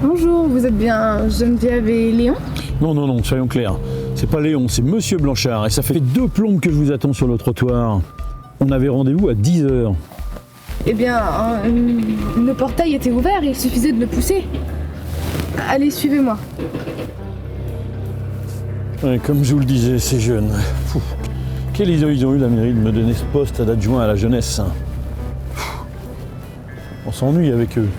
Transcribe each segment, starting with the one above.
Bonjour, vous êtes bien Geneviève et Léon? Non, soyons clairs. C'est pas Léon, c'est Monsieur Blanchard. Et ça fait 2 plombes que je vous attends sur le trottoir. On avait rendez-vous à 10h. Eh bien, le portail était ouvert, il suffisait de le pousser. Allez, suivez-moi. Ouais, comme je vous le disais, ces jeunes. Fou. Quelle idée ils ont eu, la mairie, de me donner ce poste d'adjoint à la jeunesse. On s'ennuie avec eux.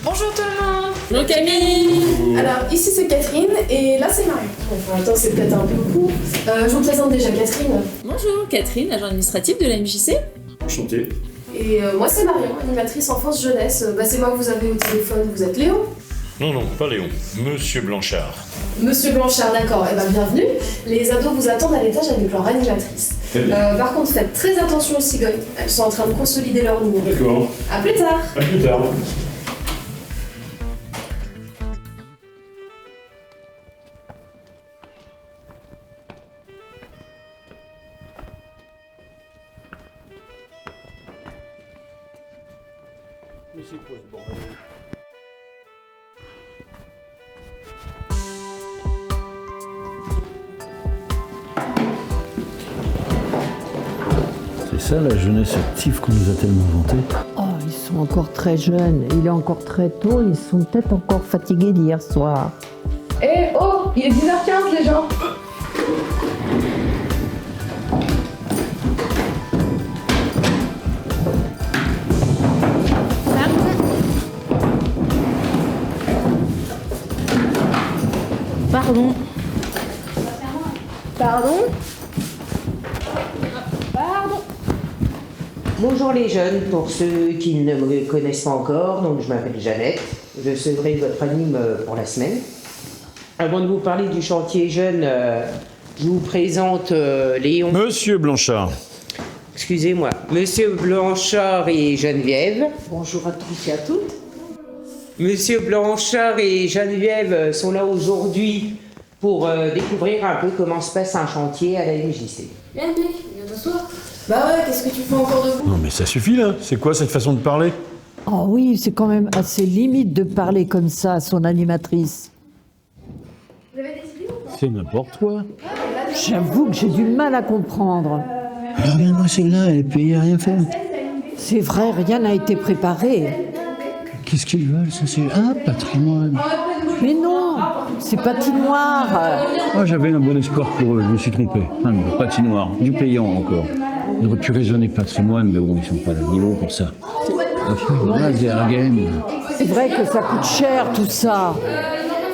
Bonjour tout le monde. Bonjour Camille. Alors ici c'est Catherine et là c'est Marion. Enfin attends, c'est peut-être un peu beaucoup. Je vous présente déjà Catherine. Bonjour Catherine, agent administratif de la MJC. Enchanté. Et moi c'est Marion, animatrice enfance-jeunesse. C'est moi que vous avez au téléphone, vous êtes Léon? Non, pas Léon. Monsieur Blanchard. Monsieur Blanchard, d'accord, bienvenue. Les ados vous attendent à l'étage avec leur animatrice. Par contre, faites très attention aux cigognes. Elles sont en train de consolider leur niveau. D'accord. À plus tard. À plus tard. Mais c'est quoi ce bordel ? C'est ça la jeunesse active qu'on nous a tellement vantée. Oh, ils sont encore très jeunes. Il est encore très tôt. Ils sont peut-être encore fatigués d'hier soir. Eh oh, il est 10h15 les gens. Pardon. Pardon? Bonjour les jeunes, pour ceux qui ne me connaissent pas encore, donc je m'appelle Jeannette, je serai votre anime pour la semaine. Avant de vous parler du chantier jeune, je vous présente Léon. Monsieur Blanchard. Excusez-moi, Monsieur Blanchard et Geneviève. Bonjour à tous et à toutes. Monsieur Blanchard et Geneviève sont là aujourd'hui pour découvrir un peu comment se passe un chantier à la MJC. Viens t'asseoir. Bah ouais, qu'est-ce que tu fais encore debout? Non mais ça suffit là. C'est quoi cette façon de parler ? Oh oui, c'est quand même assez limite de parler comme ça à son animatrice. Vous avez décidé ou pas? C'est n'importe quoi. J'avoue que j'ai du mal à comprendre. Regarde-moi celle-là, elle est payée à rien faire. C'est vrai, rien n'a été préparé. Qu'est-ce qu'ils veulent, ça c'est... Ah, patrimoine. Mais non, c'est patinoire. Oh, j'avais un bon espoir pour eux, je me suis trompé. Ah, mais patinoire, du payant encore. Ils auraient pu raisonner patrimoine, mais bon, ils sont pas à niveau pour ça. Voilà, des game. C'est vrai que ça coûte cher tout ça.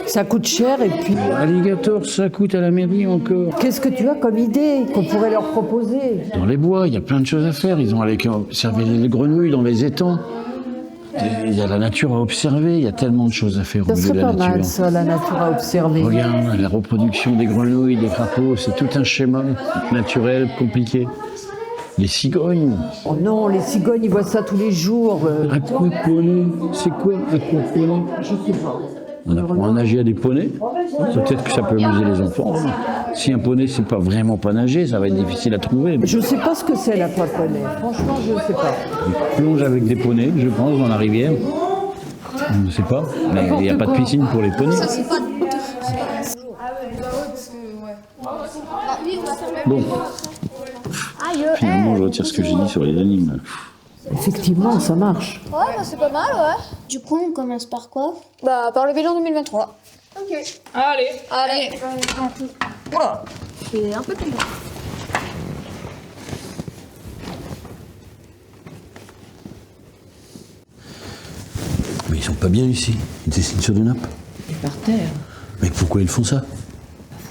Ça coûte cher et puis... Alligator, ça coûte à la mairie encore. Qu'est-ce que tu as comme idée qu'on pourrait leur proposer? Dans les bois, il y a plein de choses à faire. Ils ont allé observer les grenouilles dans les étangs. Il y a la nature à observer, il y a tellement de choses à faire au Ça milieu serait de la pas nature. mal ça, la nature à observer. Regarde, la reproduction des grenouilles, des crapauds, c'est tout un schéma naturel, compliqué. Les cigognes. Oh non, les cigognes, ils voient ça tous les jours. Aquaponie, c'est quoi aquaponie? Je sais pas. On apprend à nager à des poneys. Peut-être que ça peut amuser les enfants. Si un poney ne sait pas vraiment pas nager, ça va être difficile à trouver. Je sais pas ce que c'est l'aquaponie. Franchement, je sais pas. Ils plongent avec des poneys, je pense, dans la rivière. Je ne sais pas, mais il n'y a pas de piscine pour les poneys. Bon. Finalement, je retire ce que j'ai dit sur les animes. Effectivement, ça marche. Ouais, bah c'est pas mal, ouais. Du coup, on commence par quoi? Bah, par le bilan 2023. Ok. Allez. Voilà. C'est un peu plus long. Mais ils sont pas bien ici. Ils dessinent sur des nappes. Et par terre. Mais pourquoi ils font ça?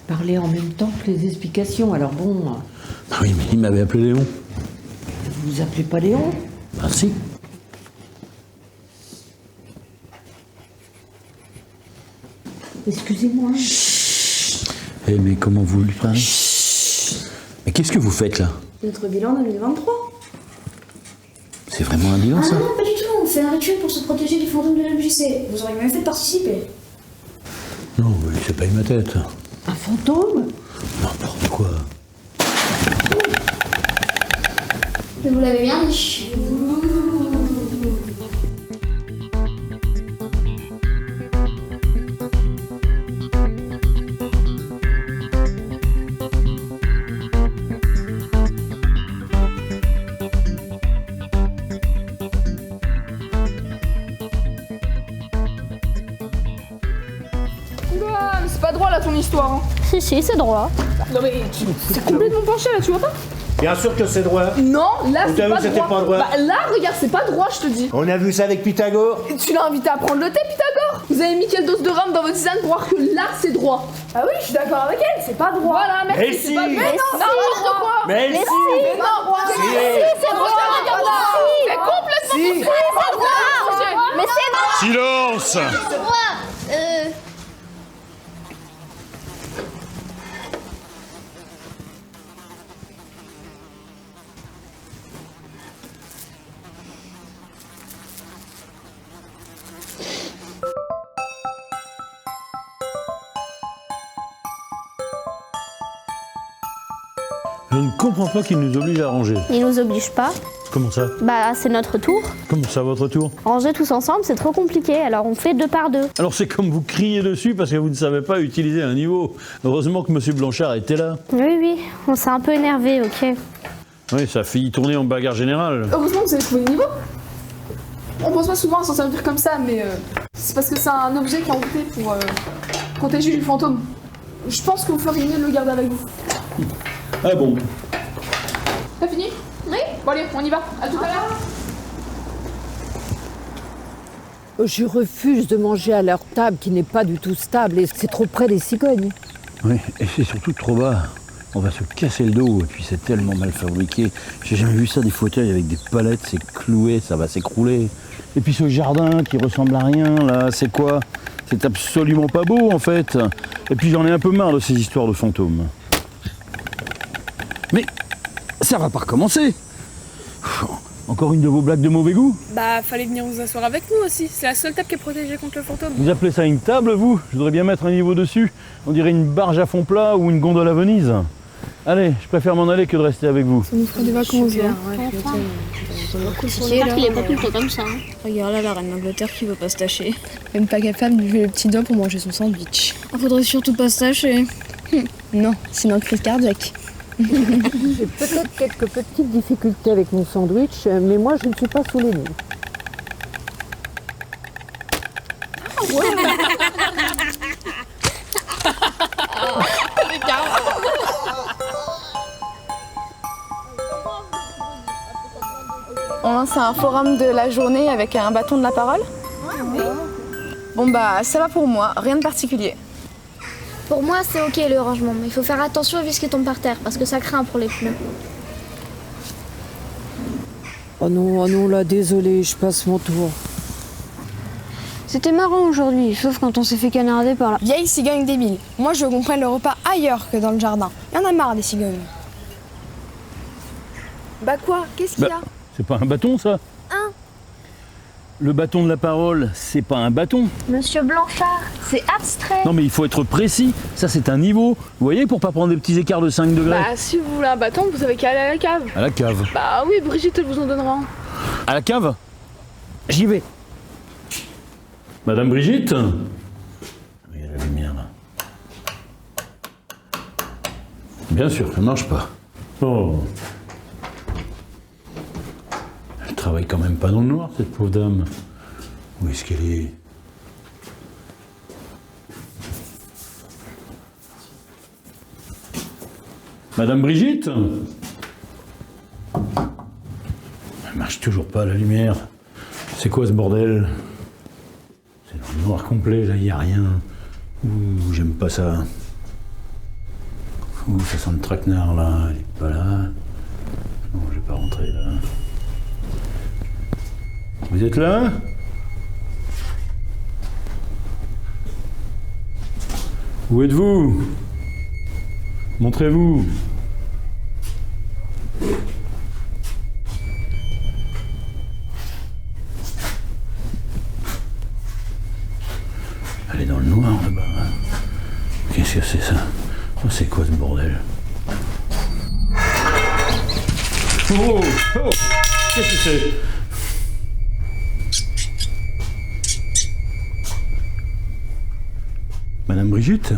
Parler en même temps que les explications. Alors bon, Ah oui, mais ils m'avaient appelé Léon. vous vous appelez pas Léon? Ah si. Excusez-moi. Eh mais comment vous lui parlez? Mais qu'est-ce que vous faites là? Notre bilan 2023. C'est vraiment un bilan Ah ça? non, pas du tout. On fait un rituel pour se protéger du fantôme de la MJC. Vous auriez même fait participer. Non, mais c'est pas ma tête. Un fantôme? N'importe quoi. Vous l'avez bien dit. là ton histoire. Hein. Si, c'est droit. Non mais c'est complètement penché là, tu vois pas? Bien sûr que c'est droit. Non, là On c'est t'a vu pas que c'était droit. pas droit. Bah là, regarde, c'est pas droit, je te dis. On a vu ça avec Pythagore. Et tu l'as invité à prendre le thé, Pythagore. Vous avez mis quelle dose de rhum dans votre tisane pour voir que là c'est droit? Ah oui, je suis d'accord avec elle, c'est pas droit. Voilà, merci, Mais c'est si. pas droit. Mais non, n'importe quoi. Mais si. Mais non, Si. c'est droit. Regarde là. C'est complètement Si. c'est droit. Mais c'est Silence. droit. Je ne comprends pas qu'il nous oblige à ranger. Il nous oblige pas. Comment ça? Bah, c'est notre tour. Comment ça, votre tour? Ranger tous ensemble, c'est trop compliqué, alors on fait 2 par 2. Alors c'est comme vous criez dessus parce que vous ne savez pas utiliser un niveau. Heureusement que Monsieur Blanchard était là. Oui, on s'est un peu énervé, ok. Oui, ça a failli tourner en bagarre générale. Heureusement que vous avez trouvé le niveau. On pense pas souvent à s'en servir comme ça, mais c'est parce que c'est un objet qui est envoûté pour protéger du fantôme. Je pense que vous feriez mieux de le garder avec vous. Ah bon? T'as fini? Oui. Bon allez, on y va. À tout à l'heure. Je refuse de manger à leur table qui n'est pas du tout stable et c'est trop près des cigognes. Oui, et c'est surtout trop bas. On va se casser le dos, et puis c'est tellement mal fabriqué. J'ai jamais vu ça, des fauteuils avec des palettes, c'est cloué, ça va s'écrouler. Et puis ce jardin qui ressemble à rien, là, c'est quoi? C'est absolument pas beau, en fait. Et puis j'en ai un peu marre de ces histoires de fantômes. Mais ça va pas recommencer. Encore une de vos blagues de mauvais goût? Bah, fallait venir vous asseoir avec nous aussi. C'est la seule table qui est protégée contre le fantôme. Vous appelez ça une table, vous? Je voudrais bien mettre un niveau dessus. On dirait une barge à fond plat ou une gondole à Venise. Allez, je préfère m'en aller que de rester avec vous. Ça nous fera des vacances. J'espère qu'il est pas tout le temps comme ça. Regarde là, la reine d'Angleterre qui veut pas se tâcher. Même pas capable de lever le petit doigt pour manger son sandwich. Faudrait surtout pas se tâcher. Non, sinon crise cardiaque. J'ai peut-être quelques petites difficultés avec mon sandwich, mais moi je ne suis pas sous les nues. On lance un forum de la journée avec un bâton de la parole. Bon bah ça va pour moi, rien de particulier. Pour moi, c'est ok le rangement, mais il faut faire attention à ce qui tombe par terre, parce que ça craint pour les pneus. Oh non, là, désolé, je passe mon tour. C'était marrant aujourd'hui, sauf quand on s'est fait canarder par là. Vieille cigogne débile. Moi, je veux qu'on prenne le repas ailleurs que dans le jardin. Y en a marre des cigognes. Bah quoi? Qu'est-ce qu'il y a? C'est pas un bâton, ça? Le bâton de la parole, c'est pas un bâton. Monsieur Blanchard, c'est abstrait. Non mais il faut être précis, ça c'est un niveau. Vous voyez, pour pas prendre des petits écarts de 5 degrés. Bah si vous voulez un bâton, vous avez qu'à aller à la cave. À la cave. Bah oui, Brigitte, elle vous en donnera un. À la cave? J'y vais. Madame Brigitte? Il y a la lumière là. Bien sûr, ça marche pas. Oh. Elle travaille quand même pas dans le noir, cette pauvre dame. Où est-ce qu'elle est? Madame Brigitte? Elle marche toujours pas, la lumière. C'est quoi ce bordel? C'est dans le noir complet, là, il n'y a rien. Ouh, j'aime pas ça. Ouh, ça sent le traquenard, là. Elle est pas là. Non, je vais pas rentrer, là. Vous êtes là? Où êtes-vous? Montrez-vous. Elle est dans le noir là-bas. Qu'est-ce que c'est ça? Oh, c'est quoi ce bordel? Oh! Oh! Qu'est-ce que c'est? Madame Brigitte?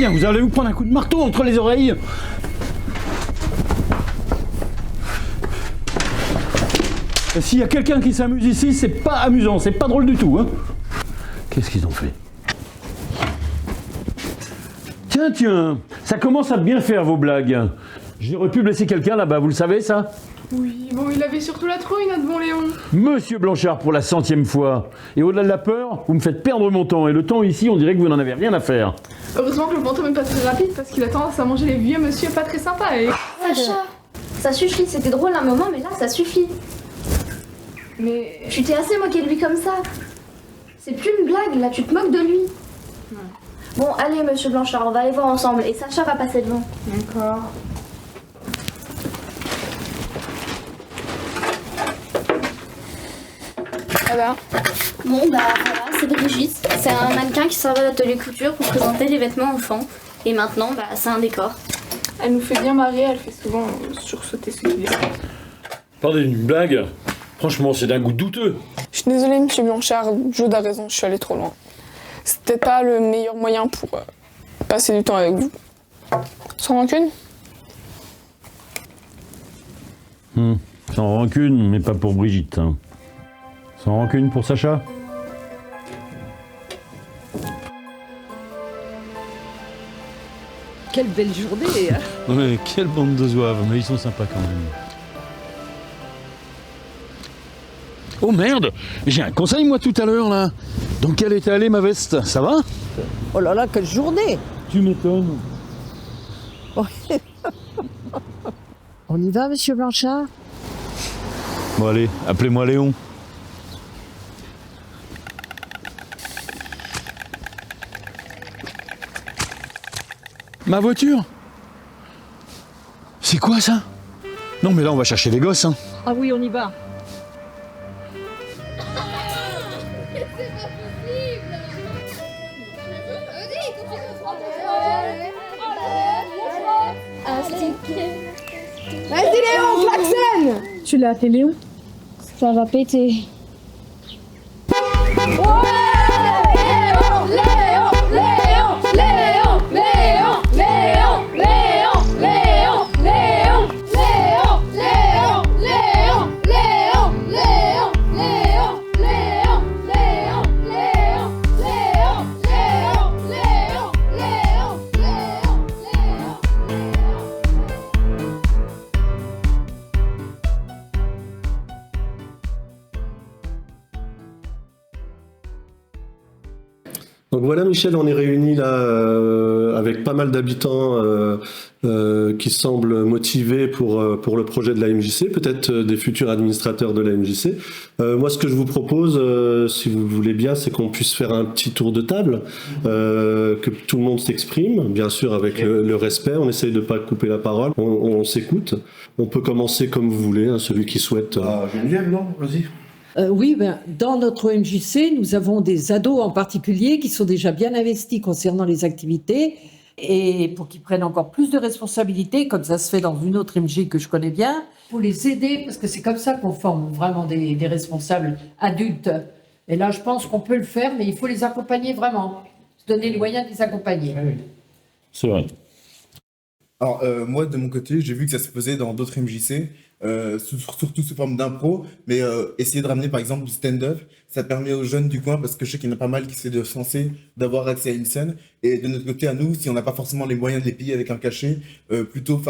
Tiens, vous allez vous prendre un coup de marteau entre les oreilles. Et s'il y a quelqu'un qui s'amuse ici, c'est pas amusant, c'est pas drôle du tout, hein. Qu'est-ce qu'ils ont fait? Tiens, ça commence à bien faire vos blagues. J'aurais pu blesser quelqu'un là-bas, vous le savez ça? Oui, bon, il avait surtout la trouille, notre bon Léon. Monsieur Blanchard, pour la 100e fois. Et au-delà de la peur, vous me faites perdre mon temps. Et le temps ici, on dirait que vous n'en avez rien à faire. Heureusement que le fantôme est pas très rapide parce qu'il a tendance à manger les vieux monsieur pas très sympas et... Sacha, ça suffit, c'était drôle un moment, mais là, ça suffit. Mais... Tu t'es assez moqué de lui comme ça. C'est plus une blague, là, tu te moques de lui. Ouais. Bon, allez, monsieur Blanchard, on va aller voir ensemble, et Sacha va passer devant. D'accord. Ah bah. Bon, bah voilà, c'est Brigitte. C'est un mannequin qui servait à l'atelier couture pour présenter les vêtements enfants. Et maintenant, bah, c'est un décor. Elle nous fait bien marrer, elle fait souvent sursauter ce qu'il y a. Attendez, une blague? Franchement, c'est d'un goût douteux. Je suis désolée, monsieur Blanchard, Jode a raison, je suis allée trop loin. C'était pas le meilleur moyen pour passer du temps avec vous. Sans rancune? Sans rancune, mais pas pour Brigitte. Hein. Sans rancune pour Sacha? Quelle belle journée, hein. Ouais, quelle bande de zouaves, mais ils sont sympas quand même. Oh merde! J'ai un conseil moi tout à l'heure là! Dans quel état elle est ma veste? Ça va? Oh là là, quelle journée. Tu m'étonnes. On y va, monsieur Blanchard? Bon allez, appelez-moi Léon. Ma voiture? C'est quoi ça? Non mais là on va chercher les gosses hein. Ah oui, on y va. Vas-y Léon, klaxonne. Tu l'as appelé Léon? Ça va péter. Donc voilà Michel, on est réunis là avec pas mal d'habitants qui semblent motivés pour le projet de la MJC, peut-être des futurs administrateurs de la MJC. Moi ce que je vous propose, si vous le voulez bien, c'est qu'on puisse faire un petit tour de table, que tout le monde s'exprime, bien sûr avec le respect, on essaye de pas couper la parole, on s'écoute. On peut commencer comme vous voulez, hein, celui qui souhaite... Geneviève, non? Vas-y. Oui, dans notre MJC, nous avons des ados en particulier qui sont déjà bien investis concernant les activités et pour qu'ils prennent encore plus de responsabilités, comme ça se fait dans une autre MJ que je connais bien, pour les aider, parce que c'est comme ça qu'on forme vraiment des responsables adultes. Et là, je pense qu'on peut le faire, mais il faut les accompagner vraiment, se donner les moyens de les accompagner. C'est vrai. Alors, moi, de mon côté, j'ai vu que ça se faisait dans d'autres MJC, surtout sous forme d'impro, mais essayer de ramener, par exemple, du stand-up, ça permet aux jeunes du coin, parce que je sais qu'il y en a pas mal qui essaient de se lancer, d'avoir accès à une scène, et de notre côté, à nous, si on n'a pas forcément les moyens de les payer avec un cachet, plutôt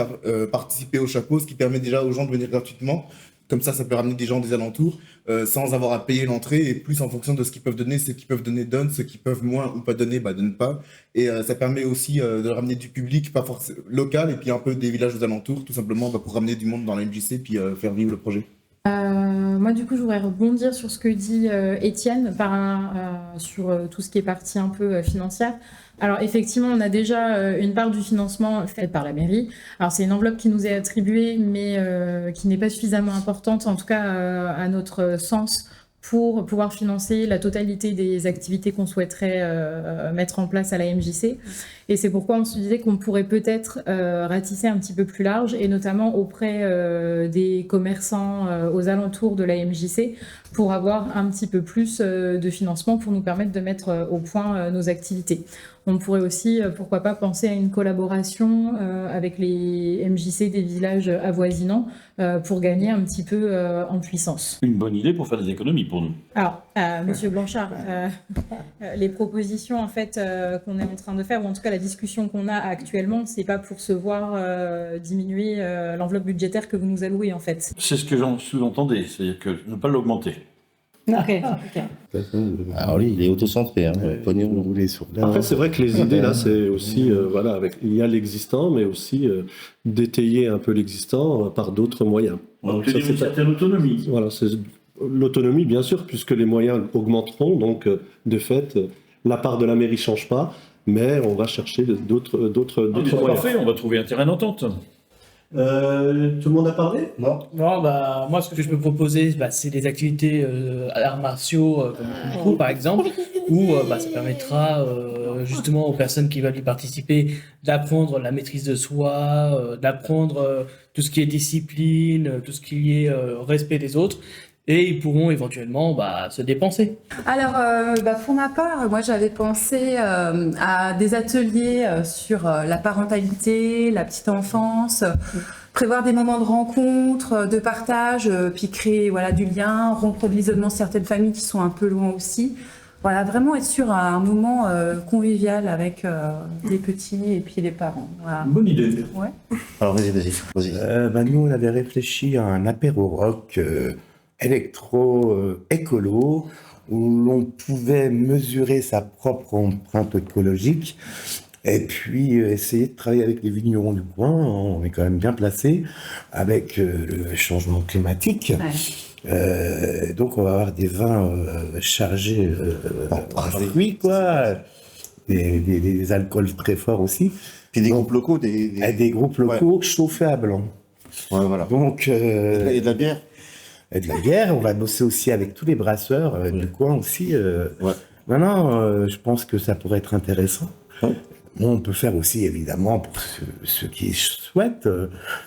participer au chapeau, ce qui permet déjà aux gens de venir gratuitement. Comme ça peut ramener des gens des alentours sans avoir à payer l'entrée et plus en fonction de ce qu'ils peuvent donner. Ceux qui peuvent donner donnent, ceux qui peuvent moins ou pas donner, donnent pas. Et ça permet aussi de ramener du public, pas forcément local, et puis un peu des villages aux alentours, tout simplement pour ramener du monde dans la MJC puis faire vivre le projet. Moi, du coup, je voudrais rebondir sur ce que dit Étienne sur tout ce qui est partie un peu financière. Alors, effectivement, on a déjà une part du financement faite par la mairie. Alors, c'est une enveloppe qui nous est attribuée, mais qui n'est pas suffisamment importante, en tout cas à notre sens, pour pouvoir financer la totalité des activités qu'on souhaiterait mettre en place à la MJC. Et c'est pourquoi on se disait qu'on pourrait peut-être ratisser un petit peu plus large, et notamment auprès des commerçants aux alentours de la MJC, pour avoir un petit peu plus de financement pour nous permettre de mettre au point nos activités. on pourrait aussi, pourquoi pas, penser à une collaboration avec les MJC des villages avoisinants pour gagner un petit peu en puissance. Une bonne idée pour faire des économies pour nous. Alors, Monsieur Blanchard, les propositions en fait qu'on est en train de faire, ou en tout cas la discussion qu'on a actuellement, c'est pas pour se voir diminuer l'enveloppe budgétaire que vous nous allouez en fait. C'est ce que j'en sous-entendais, c'est-à-dire que ne pas l'augmenter. Ok. Alors lui, il est autocentré, hein, pognon roulé sur là. Après, c'est vrai que les idées là, c'est aussi voilà, il y a l'existant, mais aussi d'étayer un peu l'existant par d'autres moyens. Donc ça, c'est une certaine autonomie. Voilà, c'est l'autonomie bien sûr, puisque les moyens augmenteront, donc de fait, la part de la mairie change pas, mais on va chercher d'autres moyens. Parfait, on va trouver un terrain d'entente. Tout le monde a parlé? Non. Non, moi, ce que je peux proposer, c'est des activités arts martiaux, comme le Kung Fu, par exemple, où ça permettra justement aux personnes qui veulent y participer d'apprendre la maîtrise de soi, d'apprendre tout ce qui est discipline, tout ce qui est respect des autres. Et ils pourront éventuellement se dépenser. Alors, pour ma part, moi j'avais pensé à des ateliers sur la parentalité, la petite enfance, prévoir des moments de rencontre, de partage, puis créer du lien, rompre de l'isolement de certaines familles qui sont un peu loin aussi. Voilà, vraiment être sur un moment convivial avec les petits et puis les parents. Voilà. Bonne idée. Ouais. Alors vas-y. Nous, on avait réfléchi à un apéro rock électro-écolo où l'on pouvait mesurer sa propre empreinte écologique et puis essayer de travailler avec les vignerons du coin. On est quand même bien placé avec le changement climatique. Ouais. Donc on va avoir des vins chargés en fruits, quoi. Des alcools très forts aussi. Puis des groupes locaux. Des groupes locaux chauffés à blanc. Ouais, voilà. Donc, et de la bière. Et de la bière, on va bosser aussi avec tous les brasseurs du coin aussi. Je pense que ça pourrait être intéressant. Ouais. On peut faire aussi, évidemment, pour ceux qui souhaitent,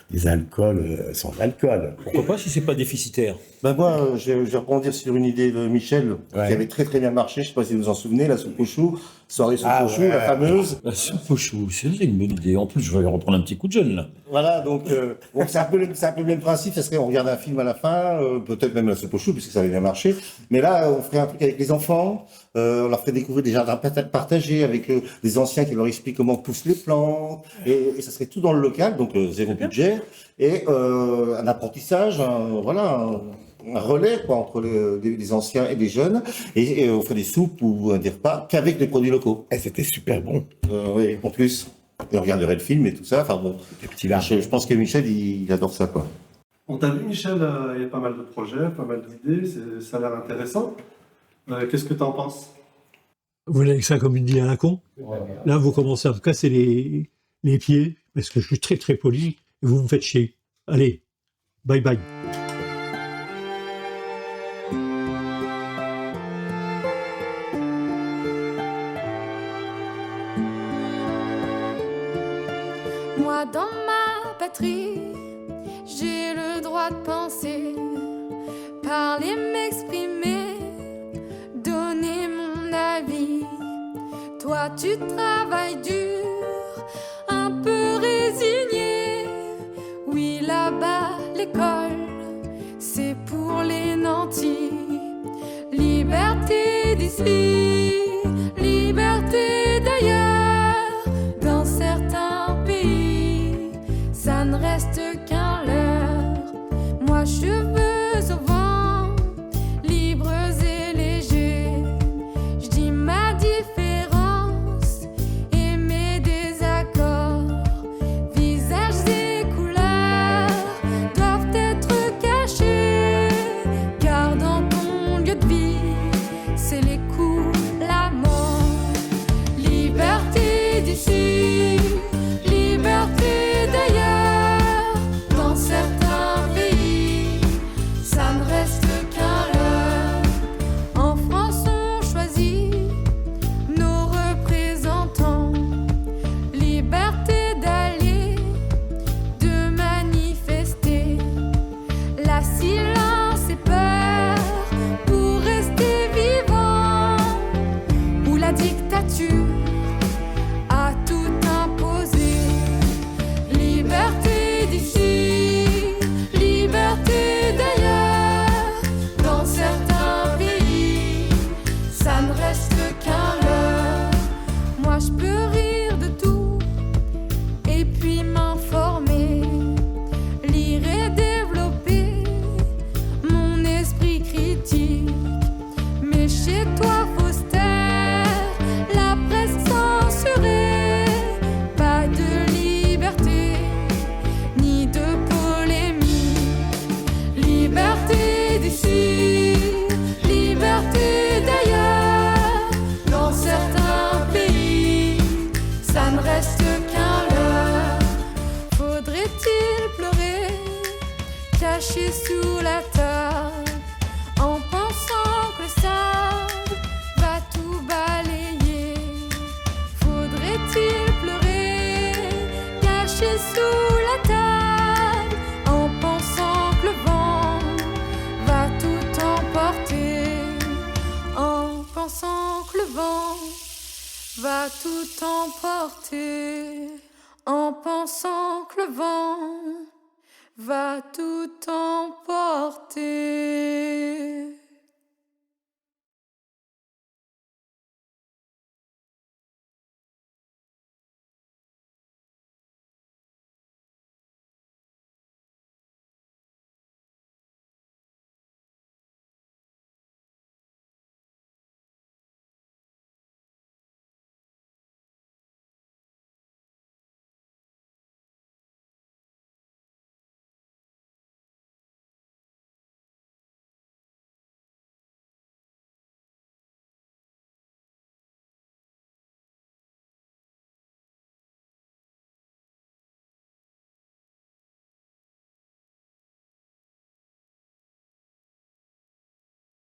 des alcools sans alcool. Pourquoi pas si c'est pas déficitaire? Moi, je vais rebondir sur une idée de Michel qui avait très très bien marché. Je sais pas si vous vous en souvenez, la soupe au chou, soirée soupe au chou, la fameuse. La soupe au chou, c'est une bonne idée. En plus, je vais reprendre un petit coup de jeune là. Voilà, donc c'est un peu le même principe. Ça serait on regarde un film à la fin, peut-être même la soupe au chou puisque ça avait bien marché. Mais là, on ferait un truc avec les enfants. On leur ferait découvrir des jardins partagés avec des anciens qui leur expliquent comment poussent les plantes. Et ça serait tout dans le local, donc zéro budget. Et un apprentissage, un relais entre les anciens et les jeunes. Et on ferait des soupes ou des repas qu'avec des produits locaux. Et c'était super bon. Oui, en plus. Et on regarderait le film et tout ça. Enfin bon, je pense que Michel, il adore ça, quoi. On t'a vu, Michel, il y a pas mal de projets, pas mal d'idées, ça a l'air intéressant. Qu'est-ce que tu en penses? Vous voyez que ça comme une idée à la con? Là, vous commencez à me casser les pieds, parce que je suis très très poli, et vous me faites chier. Allez, bye bye. Moi, dans ma patrie, j'ai le droit de penser, parler, m'exprimer, donner mon avis. Toi, tu travailles dur, un peu résigné. Oui, là-bas, l'école, c'est pour les nantis. Liberté d'ici, liberté d'ailleurs. Dans certains pays, ça ne reste qu'un leurre. Moi, cheveux au vent, libres et légers. Je dis ma différence et mes désaccords. Visages et couleurs doivent être cachés, car dans ton lieu de vie, c'est les coups va tout emporter en pensant que le vent va tout emporter.